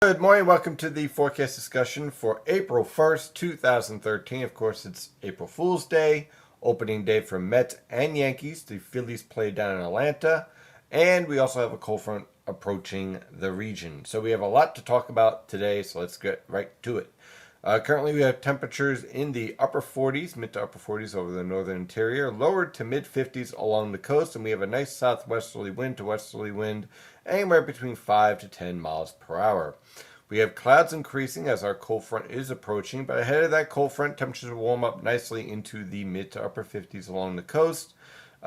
Good morning. Welcome to the forecast discussion for April 1st, 2013. Of course, it's April Fool's Day, opening day for Mets and Yankees. The Phillies play down in Atlanta, and we also have a cold front approaching the region. So we have a lot to talk about today, so let's get right to it. Currently, we have temperatures in the upper 40s, mid to upper 40s over the northern interior, lower to mid 50s along the coast, and we have a nice southwesterly wind to westerly wind, anywhere between 5 to 10 miles per hour. We have clouds increasing as our cold front is approaching, but ahead of that cold front, temperatures will warm up nicely into the mid to upper 50s along the coast.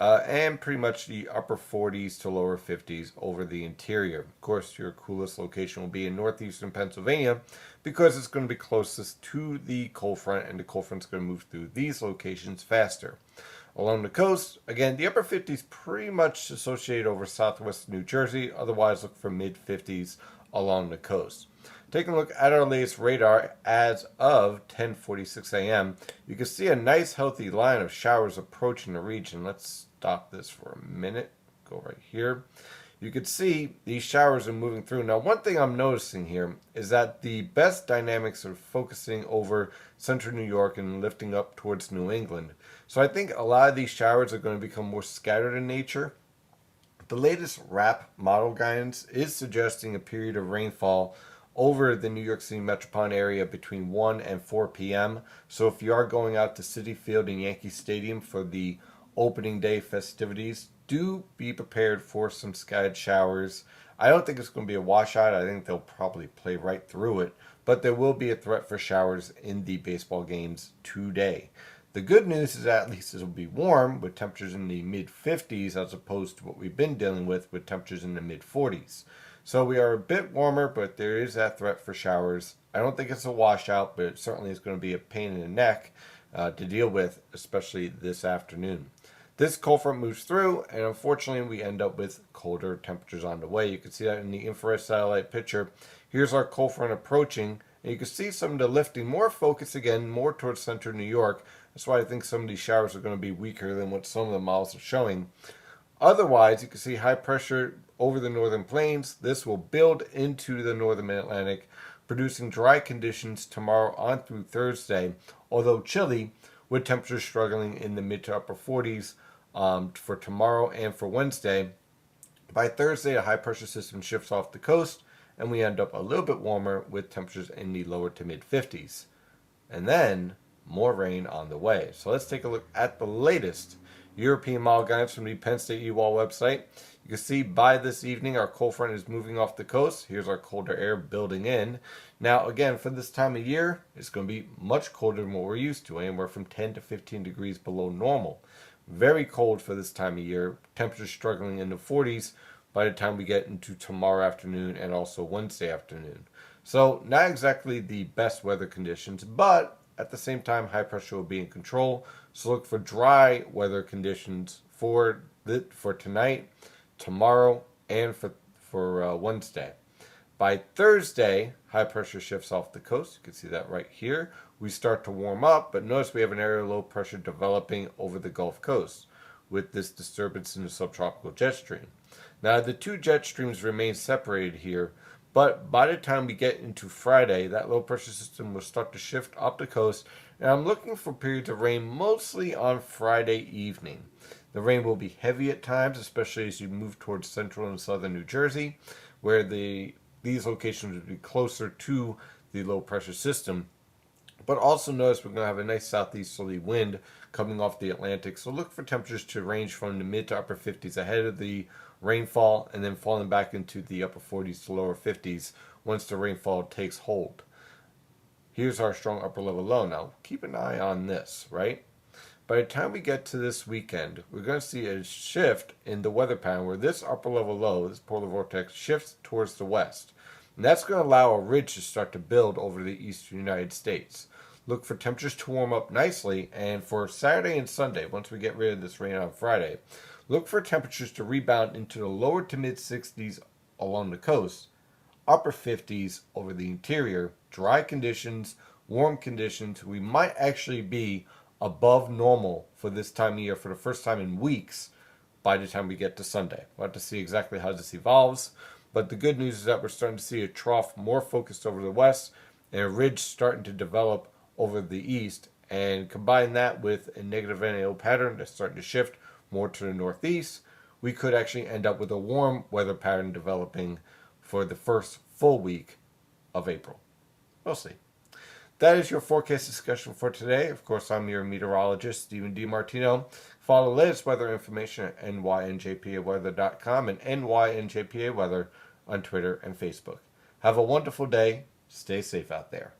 And pretty much the upper 40s to lower 50s over the interior. Of course, your coolest location will be in northeastern Pennsylvania because it's going to be closest to the cold front, and the cold front's going to move through these locations faster. Along the coast, again, the upper 50s pretty much associated over southwest New Jersey. Otherwise, look for mid 50s along the coast. Taking a look at our latest radar as of 10:46 a.m., you can see a nice healthy line of showers approaching the region. Let's stop this for a minute. Go right here. You can see these showers are moving through. Now, one thing I'm noticing here is that the best dynamics are focusing over central New York and lifting up towards New England. So I think a lot of these showers are going to become more scattered in nature. The latest RAP model guidance is suggesting a period of rainfall over the New York City metropolitan area between 1 and 4 p.m. So if you are going out to Citi Field and Yankee Stadium for the opening day festivities, do be prepared for some scattered showers. I don't think it's going to be a washout. I think they'll probably play right through it. But there will be a threat for showers in the baseball games today. The good news is that at least it will be warm with temperatures in the mid 50s as opposed to what we've been dealing with temperatures in the mid 40s. So we are a bit warmer, but there is that threat for showers. I don't think it's a washout, but it certainly is going to be a pain in the neck to deal with, especially this afternoon. This cold front moves through, and unfortunately we end up with colder temperatures on the way. You can see that in the infrared satellite picture. Here's our cold front approaching, and you can see some of the lifting, more focus again, more towards central New York. That's why I think some of these showers are going to be weaker than what some of the models are showing. Otherwise, you can see high pressure over the northern plains. This will build into the northern mid-Atlantic, producing dry conditions tomorrow on through Thursday, although chilly, with temperatures struggling in the mid to upper 40s for tomorrow and for Wednesday. By Thursday, a high pressure system shifts off the coast, and we end up a little bit warmer with temperatures in the lower to mid 50s. And then more rain on the way. So let's take a look at the latest European model guidance from the Penn State EWAL website. You can see by this evening our cold front is moving off the coast. Here's our colder air building in. Now again, for this time of year, it's going to be much colder than what we're used to, anywhere from 10 to 15 degrees below normal. Very cold for this time of year. Temperatures struggling in the 40s by the time we get into tomorrow afternoon and also Wednesday afternoon. So not exactly the best weather conditions, but at the same time, high pressure will be in control. So look for dry weather conditions for tonight, tomorrow, and for Wednesday. By Thursday, high pressure shifts off the coast. You can see that right here. We start to warm up, but notice we have an area of low pressure developing over the Gulf Coast with this disturbance in the subtropical jet stream. Now, the two jet streams remain separated here, but by the time we get into Friday, that low pressure system will start to shift up the coast, and I'm looking for periods of rain mostly on Friday evening. The rain will be heavy at times, especially as you move towards central and southern New Jersey, where these locations will be closer to the low pressure system. But also notice we're going to have a nice southeasterly wind coming off the Atlantic, so look for temperatures to range from the mid to upper 50s ahead of the rainfall, and then falling back into the upper 40s to lower 50s once the rainfall takes hold. Here's our strong upper level low. Now, keep an eye on this, right? By the time we get to this weekend, we're going to see a shift in the weather pattern where this upper level low, this polar vortex, shifts towards the west. And that's going to allow a ridge to start to build over the eastern United States. Look for temperatures to warm up nicely, and for Saturday and Sunday, once we get rid of this rain on Friday, look for temperatures to rebound into the lower to mid 60s along the coast, upper 50s over the interior, dry conditions, warm conditions. We might actually be above normal for this time of year for the first time in weeks by the time we get to Sunday. We'll have to see exactly how this evolves. But the good news is that we're starting to see a trough more focused over the west and a ridge starting to develop over the east. And combine that with a negative NAO pattern that's starting to shift more to the northeast, we could actually end up with a warm weather pattern developing for the first full week of April. We'll see. That is your forecast discussion for today. Of course, I'm your meteorologist, Stephen DiMartino. Follow the latest weather information at nyNJPAweather.com and NYNJPAweather on Twitter and Facebook. Have a wonderful day. Stay safe out there.